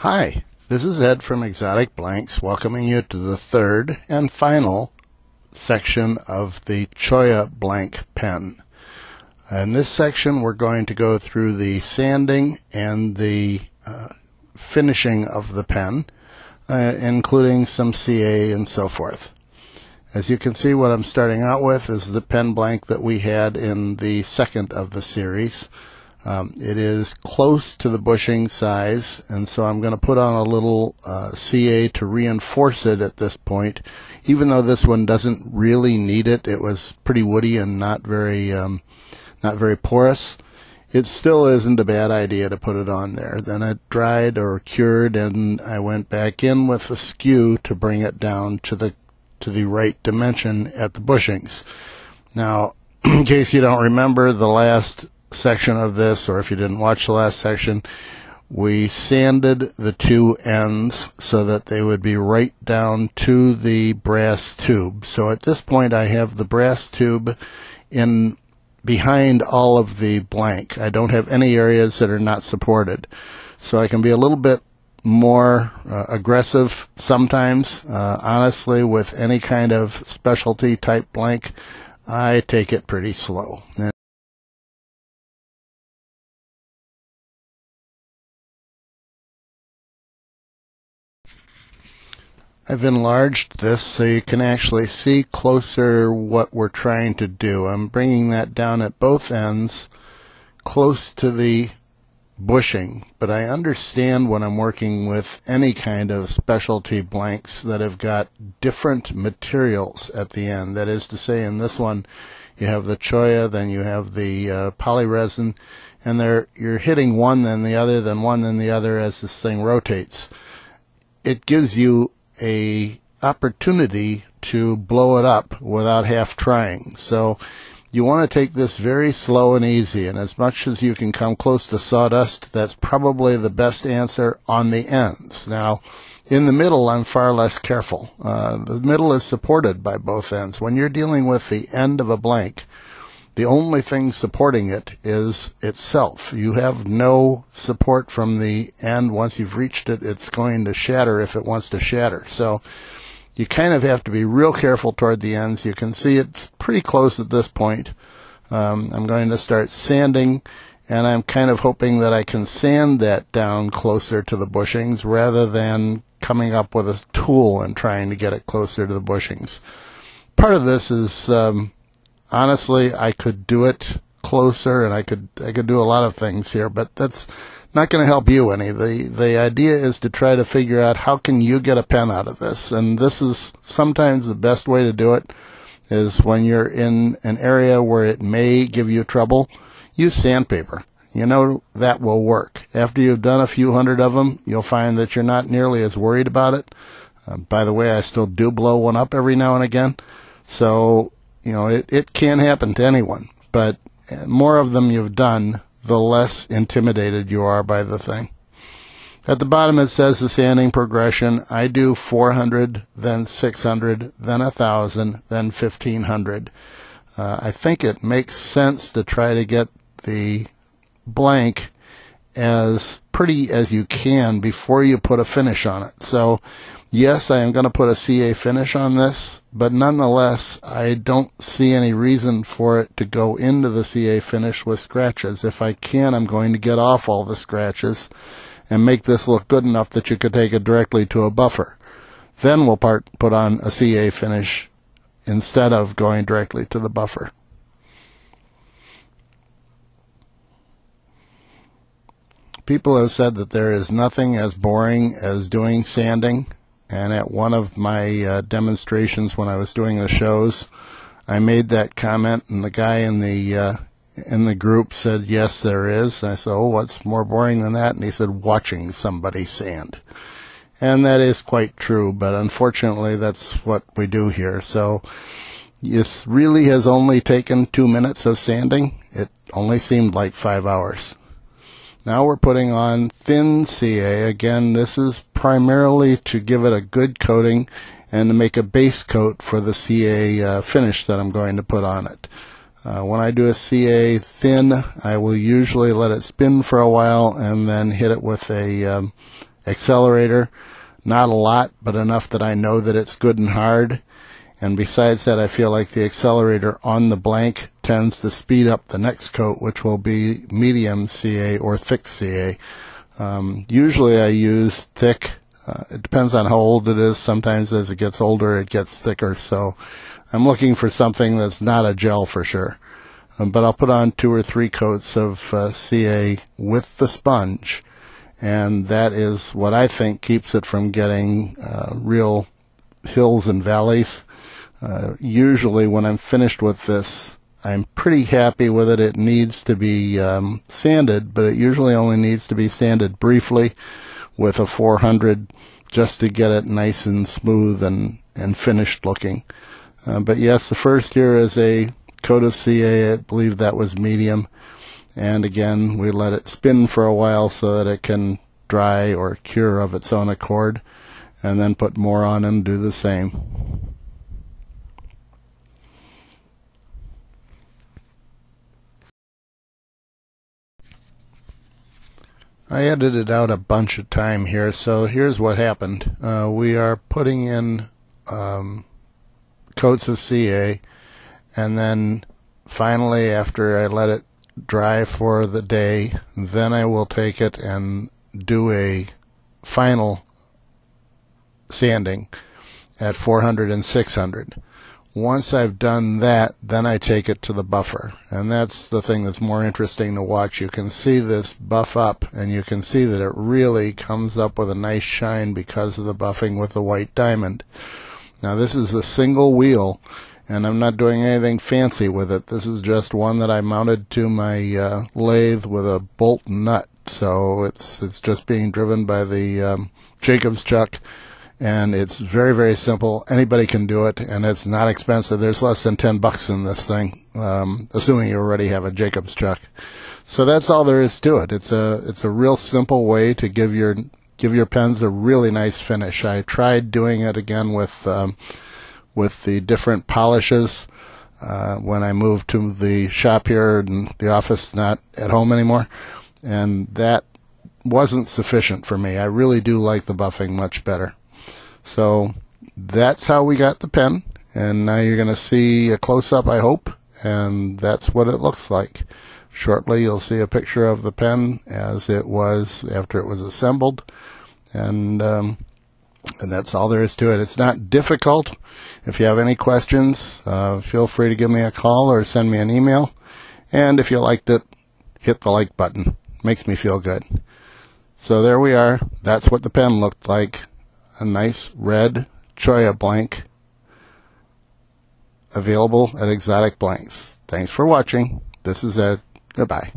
Hi, this is Ed from Exotic Blanks, welcoming you to the third and final section of the Cholla blank pen. In this section we're going to go through the sanding and the finishing of the pen, including some CA and so forth. As you can see, what I'm starting out with is the pen blank that we had in the second of the series. It is close to the bushing size, and so I'm going to put on a little CA to reinforce it at this point. Even though this one doesn't really need it, it was pretty woody and not very porous. It still isn't a bad idea to put it on there. Then it dried or cured, and I went back in with a skew to bring it down to the right dimension at the bushings. Now, in case you don't remember the last section of this, or if you didn't watch the last section, we sanded the two ends so that they would be right down to the brass tube. So at this point I have the brass tube in behind all of the blank. I don't have any areas that are not supported, so I can be a little bit more aggressive sometimes. Honestly, with any kind of specialty type blank, I take it pretty slow. I've enlarged this so you can actually see closer what we're trying to do. I'm bringing that down at both ends close to the bushing, but I understand when I'm working with any kind of specialty blanks that have got different materials at the end. That is to say, in this one you have the Cholla, then you have the poly resin, and you're hitting one then the other, then one then the other as this thing rotates. It gives you a opportunity to blow it up without half trying. So you want to take this very slow and easy, and as much as you can come close to sawdust, that's probably the best answer on the ends. Now, in the middle, I'm far less careful. The middle is supported by both ends. When you're dealing with the end of a blank, the only thing supporting it is itself. You have no support from the end. Once you've reached it, it's going to shatter if it wants to shatter. So you kind of have to be real careful toward the ends. You can see it's pretty close at this point. I'm going to start sanding, and I'm kind of hoping that I can sand that down closer to the bushings rather than coming up with a tool and trying to get it closer to the bushings. Part of this is honestly, I could do it closer, and I could do a lot of things here, but that's not going to help you any. The idea is to try to figure out how can you get a pen out of this, and this is sometimes the best way to do it is when you're in an area where it may give you trouble, use sandpaper. You know that will work. After you've done a few hundred of them, you'll find that you're not nearly as worried about it. By the way, I still do blow one up every now and again, so you know, it can happen to anyone, but more of them you've done, the less intimidated you are by the thing. At the bottom it says the sanding progression. I do 400, then 600, then 1,000, then 1,500. I think it makes sense to try to get the blank as pretty as you can before you put a finish on it. So yes, I am going to put a CA finish on this, but nonetheless, I don't see any reason for it to go into the CA finish with scratches. If I can, I'm going to get off all the scratches and make this look good enough that you could take it directly to a buffer. Then we'll put on a CA finish instead of going directly to the buffer. People have said that there is nothing as boring as doing sanding. And at one of my demonstrations when I was doing the shows, I made that comment, and the guy in the group said, yes, there is. And I said, oh, what's more boring than that? And he said, watching somebody sand. And that is quite true, but unfortunately that's what we do here. So this really has only taken 2 minutes of sanding. It only seemed like 5 hours. Now we're putting on thin CA. Again, this is primarily to give it a good coating and to make a base coat for the CA finish that I'm going to put on it. When I do a CA thin, I will usually let it spin for a while and then hit it with a accelerator. Not a lot, but enough that I know that it's good and hard. And besides that, I feel like the accelerator on the blank tends to speed up the next coat, which will be medium CA or thick CA. Usually I use thick. It depends on how old it is. Sometimes as it gets older, it gets thicker. So I'm looking for something that's not a gel for sure. But I'll put on 2 or 3 coats of CA with the sponge. And that is what I think keeps it from getting real hills and valleys. Usually when I'm finished with this, I'm pretty happy with it. It needs to be sanded, but it usually only needs to be sanded briefly with a 400 just to get it nice and smooth and finished looking. But yes, the first here is a coat of CA. I believe that was medium. And again, we let it spin for a while so that it can dry or cure of its own accord, and then put more on and do the same. I edited out a bunch of time here, so here's what happened. We are putting in coats of CA, and then finally, after I let it dry for the day, then I will take it and do a final sanding at 400 and 600. Once I've done that, then I take it to the buffer, and that's the thing that's more interesting to watch. You can see this buff up, and you can see that it really comes up with a nice shine because of the buffing with the white diamond. Now this is a single wheel, and I'm not doing anything fancy with it. This is just one that I mounted to my lathe with a bolt and nut, so it's just being driven by the Jacob's chuck. And it's very, very simple. Anybody can do it, and it's not expensive. There's less than $10 in this thing, assuming you already have a Jacob's chuck. So that's all there is to it. It's a real simple way to give your pens a really nice finish. I tried doing it again with the different polishes when I moved to the shop here, and the office is not at home anymore, and that wasn't sufficient for me. I really do like the buffing much better. So that's how we got the pen, and now you're going to see a close-up, I hope, and that's what it looks like. Shortly you'll see a picture of the pen as it was after it was assembled, and that's all there is to it. It's not difficult. If you have any questions, feel free to give me a call or send me an email, and if you liked it, hit the like button. Makes me feel good. So there we are. That's what the pen looked like. A nice red Cholla blank, available at Exotic Blanks. Thanks for watching. This is Ed. Goodbye.